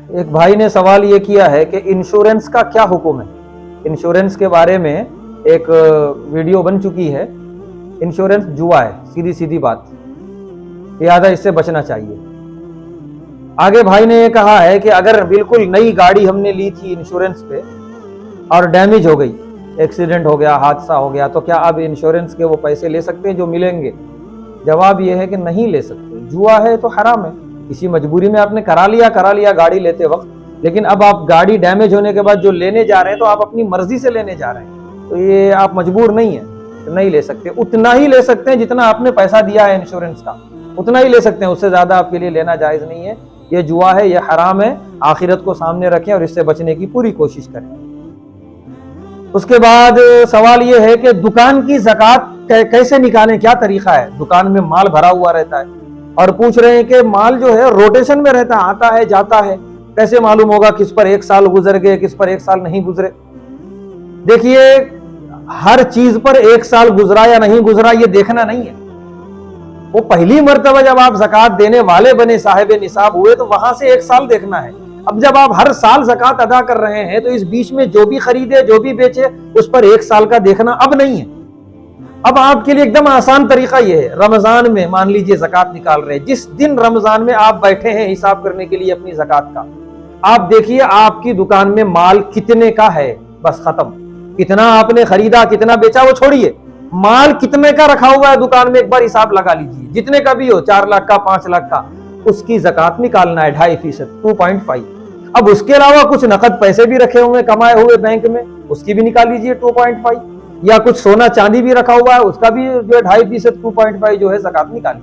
ایک بھائی نے سوال یہ کیا ہے کہ انشورنس کا کیا حکم ہے؟ انشورنس کے بارے میں ایک ویڈیو بن چکی ہے۔ انشورنس جوا ہے، سیدھی سیدھی بات، لہذا اس سے بچنا چاہیے۔ آگے بھائی نے یہ کہا ہے کہ اگر بالکل نئی گاڑی ہم نے لی تھی انشورنس پہ اور ڈیمیج ہو گئی، ایکسیڈنٹ ہو گیا، حادثہ ہو گیا، تو کیا اب انشورنس کے وہ پیسے لے سکتے ہیں جو ملیں گے؟ جواب یہ ہے کہ نہیں لے سکتے۔ جوا ہے تو حرام ہے، کسی مجبوری میں آپ نے کرا لیا گاڑی لیتے وقت، لیکن اب آپ گاڑی ڈیمیج ہونے کے بعد جو لینے جا رہے ہیں تو آپ اپنی مرضی سے لینے جا رہے ہیں، تو یہ آپ مجبور نہیں ہیں، نہیں لے سکتے۔ اتنا ہی لے سکتے ہیں جتنا آپ نے پیسہ دیا ہے انشورنس کا، اتنا ہی لے سکتے ہیں، اس سے زیادہ آپ کے لیے لینا جائز نہیں ہے۔ یہ جوا ہے، یہ حرام ہے، آخرت کو سامنے رکھیں اور اس سے بچنے کی پوری کوشش کریں۔ اس کے بعد سوال یہ ہے کہ دکان کی زکوٰۃ کیسے نکالیں، کیا طریقہ ہے؟ دکان میں مال بھرا ہوا رہتا ہے اور پوچھ رہے ہیں کہ مال جو ہے روٹیشن میں رہتا ہے، آتا ہے جاتا ہے، کیسے معلوم ہوگا کس پر 1 سال گزر گئے، کس پر 1 سال نہیں گزرے؟ دیکھیے، ہر چیز پر 1 سال گزرا یا نہیں گزرا یہ دیکھنا نہیں ہے۔ وہ پہلی مرتبہ جب آپ زکوٰۃ دینے والے بنے، صاحب نصاب ہوئے، تو وہاں سے 1 سال دیکھنا ہے۔ اب جب آپ ہر سال زکوٰۃ ادا کر رہے ہیں تو اس بیچ میں جو بھی خریدے، جو بھی بیچے، اس پر 1 سال کا دیکھنا اب نہیں ہے۔ اب آپ کے لیے ایک دم آسان طریقہ یہ ہے، رمضان میں مان لیجئے زکوٰۃ نکال رہے ہیں، جس دن رمضان میں آپ بیٹھے ہیں حساب کرنے کے لیے اپنی زکوٰۃ کا، آپ دیکھیے آپ کی دکان میں مال کتنے کا ہے، بس ختم۔ کتنا آپ نے خریدا، کتنا بیچا وہ چھوڑیے، مال کتنے کا رکھا ہوا ہے دکان میں ایک بار حساب لگا لیجیے، جتنے کا بھی ہو، 4 لاکھ کا، 5 لاکھ کا، اس کی زکوٰۃ نکالنا ہے 2.5%، 2.5۔ اب اس کے علاوہ کچھ نقد پیسے بھی رکھے ہوئے کمائے ہوئے بینک میں، اس کی بھی نکال لیجیے 2.5، یا کچھ سونا چاندی بھی رکھا ہوا ہے، اس کا بھی جو ہے 2.5%، 2.5 جو ہے زکوٰۃ نکالیے۔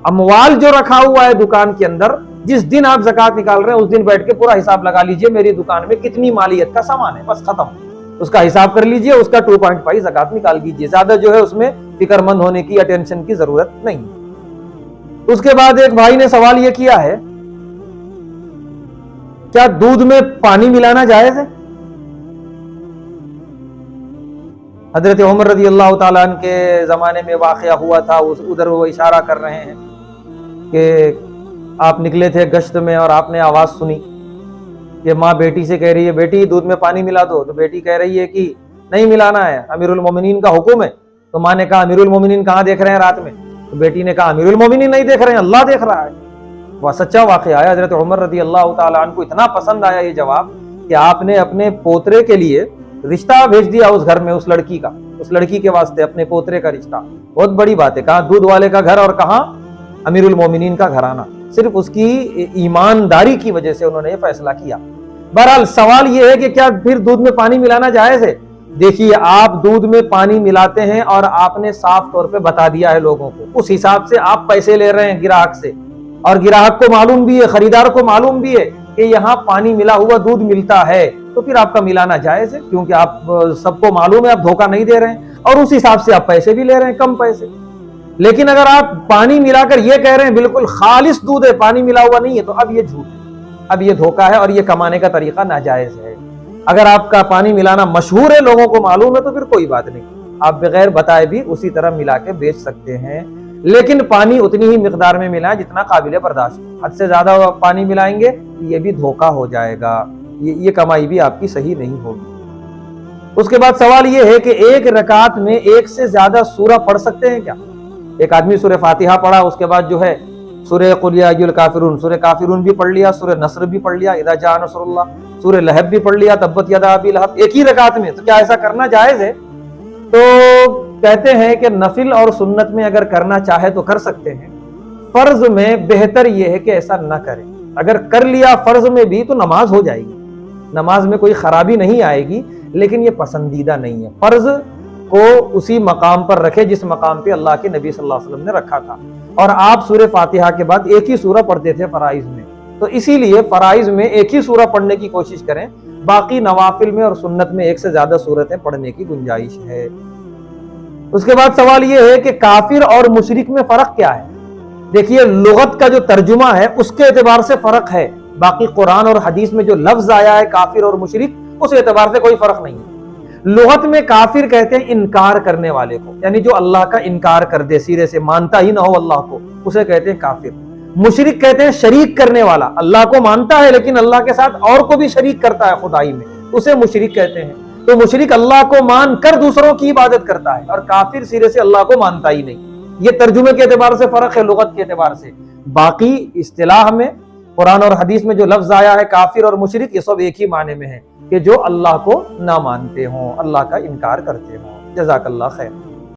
اموال جو رکھا ہوا ہے دکان کے اندر، جس دن آپ زکوٰۃ نکال رہے ہیں اس دن بیٹھ کے پورا حساب لگا لیجیے، میری دکان میں کتنی مالیت کا سامان ہے، بس ختم۔ اس کا حساب کر لیجیے، اس کا 2.5 زکوٰۃ نکال دیجیے۔ زیادہ جو ہے اس میں فکر مند ہونے کی یا ٹینشن کی ضرورت نہیں۔ اس کے بعد ایک بھائی نے سوال یہ کیا ہے، کیا دودھ میں پانی ملانا جائز ہے؟ حضرت عمر رضی اللہ تعالیٰ عنہ کے زمانے میں واقعہ ہوا تھا، ادھر وہ اشارہ کر رہے ہیں کہ آپ نکلے تھے گشت میں اور آپ نے آواز سنی کہ ماں بیٹی سے کہہ رہی ہے بیٹی دودھ میں پانی ملا دو، تو بیٹی کہہ رہی ہے کہ نہیں ملانا ہے، امیر المومنین کا حکم ہے۔ تو ماں نے کہا امیر المومنین کہاں دیکھ رہے ہیں رات میں؟ تو بیٹی نے کہا امیر المومنین نہیں دیکھ رہے ہیں، اللہ دیکھ رہا ہے۔ وہ سچا واقعہ ہے۔ حضرت عمر رضی اللہ تعالیٰ عنہ کو اتنا پسند آیا یہ جواب کہ آپ نے اپنے پوترے کے لیے رشتہ بھیج دیا اس گھر میں، اس لڑکی کا، اس لڑکی کے واسطے اپنے پوترے کا رشتہ۔ بہت بڑی بات ہے، کہاں دودھ والے کا گھر اور کہاں امیر المومنین کا گھرانہ، صرف اس کی ایمانداری کی وجہ سے انہوں نے یہ فیصلہ کیا۔ بہرحال سوال یہ ہے کہ کیا پھر دودھ میں پانی ملانا جائز ہے؟ دیکھیے، آپ دودھ میں پانی ملاتے ہیں اور آپ نے صاف طور پہ بتا دیا ہے لوگوں کو، اس حساب سے آپ پیسے لے رہے ہیں گراہک سے، اور گراہک کو معلوم بھی ہے، خریدار کو معلوم بھی ہے کہ یہاں پانی ملا ہوا دودھ ملتا ہے، تو پھر آپ کا ملانا جائز ہے، کیونکہ آپ سب کو معلوم ہے آپ دھوکہ نہیں دے رہے ہیں، اور اس حساب سے آپ پیسے بھی لے رہے ہیں، کم پیسے۔ لیکن اگر آپ پانی ملا کر یہ کہہ رہے ہیں بالکل خالص دودھ ہے، پانی ملا ہوا نہیں ہے، تو اب یہ جھوٹ ہے، اب یہ دھوکہ ہے، اور یہ کمانے کا طریقہ ناجائز ہے۔ اگر آپ کا پانی ملانا مشہور ہے، لوگوں کو معلوم ہے، تو پھر کوئی بات نہیں، آپ بغیر بتائے بھی اسی طرح ملا کے بیچ سکتے ہیں، لیکن پانی اتنی ہی مقدار میں ملائیں جتنا قابل برداشت ہو۔ حد سے زیادہ پانی ملائیں گے یہ بھی دھوکہ ہو جائے گا، یہ کمائی بھی آپ کی صحیح نہیں ہوگی۔ اس کے بعد سوال یہ ہے کہ ایک رکعت میں ایک سے زیادہ سورہ پڑھ سکتے ہیں کیا؟ ایک آدمی سورہ فاتحہ پڑھا، اس کے بعد جو ہے سورہ قل یا ایھا الکافرون، سورہ کافرون بھی پڑھ لیا، سورہ نصر بھی پڑھ لیا، اذا جاء نصر اللہ، سورہ لہب بھی پڑھ لیا، تبت یدا ابی لہب، ایک ہی رکعت میں، تو کیا ایسا کرنا جائز ہے؟ تو کہتے ہیں کہ نفل اور سنت میں اگر کرنا چاہے تو کر سکتے ہیں، فرض میں بہتر یہ ہے کہ ایسا نہ کریں۔ اگر کر لیا فرض میں بھی تو نماز ہو جائے گی، نماز میں کوئی خرابی نہیں آئے گی، لیکن یہ پسندیدہ نہیں ہے۔ فرض کو اسی مقام پر رکھے جس مقام پہ اللہ کے نبی صلی اللہ علیہ وسلم نے رکھا تھا، اور آپ سورہ فاتحہ کے بعد ایک ہی سورہ پڑھتے تھے فرائض میں، تو اسی لیے فرائض میں ایک ہی سورہ پڑھنے کی کوشش کریں، باقی نوافل میں اور سنت میں ایک سے زیادہ سورتیں پڑھنے کی گنجائش ہے۔ اس کے بعد سوال یہ ہے کہ کافر اور مشرک میں فرق کیا ہے؟ دیکھیے، لغت کا جو ترجمہ ہے اس کے اعتبار سے فرق ہے، باقی قرآن اور حدیث میں جو لفظ آیا ہے کافر اور مشرک، اس اعتبار سے کوئی فرق نہیں ہے۔ لغت میں کافر کہتے ہیں انکار کرنے والے کو، یعنی جو اللہ کا انکار کر دے، سرے سے مانتا ہی نہ ہو اللہ کو، اسے کہتے ہیں کافر۔ مشرک کہتے ہیں شریک کرنے والا، اللہ کو مانتا ہے لیکن اللہ کے ساتھ اور کو بھی شریک کرتا ہے خدائی میں، اسے مشرک کہتے ہیں۔ تو مشرک اللہ کو مان کر دوسروں کی عبادت کرتا ہے، اور کافر سرے سے اللہ کو مانتا ہی نہیں۔ یہ ترجمے کے اعتبار سے فرق ہے، لغت کے اعتبار سے۔ باقی اصطلاح میں قرآن اور حدیث میں جو لفظ آیا ہے کافر اور مشرک، یہ سب ایک ہی معنی میں ہے کہ جو اللہ کو نہ مانتے ہوں، اللہ کا انکار کرتے ہوں۔ جزاک اللہ خیر۔